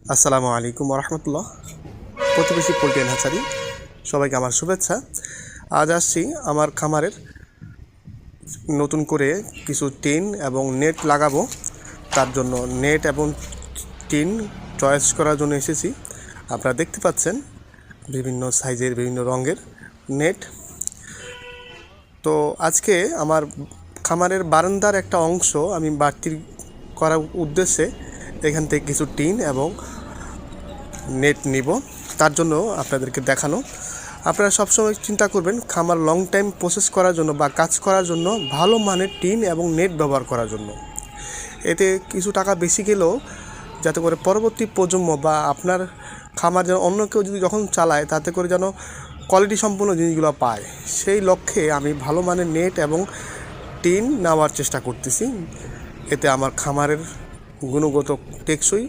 আসসালামু আলাইকুম রহমতুল্লাহ। প্রতিবেশী পোল্ট্রি হ্যাচারি, সবাইকে আমার শুভেচ্ছা। আজ আসছি আমার খামারের নতুন করে কিছু টিন এবং নেট লাগাবো। তার জন্য নেট এবং টিন চয়েস করার জন্য এসেছি। আপনারা দেখতে পাচ্ছেন বিভিন্ন সাইজের বিভিন্ন রঙের নেট। তো আজকে আমার খামারের বারান্দার একটা অংশ আমি বাড়তি করার উদ্দেশ্যে এখান থেকে কিছু টিন এবং নেট নিব। তার জন্য আপনাদেরকে দেখানো। আপনারা সবসময় চিন্তা করবেন খামার লং টাইম প্রসেস করার জন্য বা কাজ করার জন্য ভালো মানের টিন এবং নেট ব্যবহার করার জন্য। এতে কিছু টাকা বেশি গেলেও যাতে করে পরবর্তী প্রজন্ম বা আপনার খামার যেন অন্য কেউ যদি যখন চালায় তাতে করে যেন কোয়ালিটি সম্পন্ন জিনিসগুলো পায়, সেই লক্ষ্যে আমি ভালো মানের নেট এবং টিন নেওয়ার চেষ্টা করতেছি। এতে আমার খামারের গুণগত টেকসই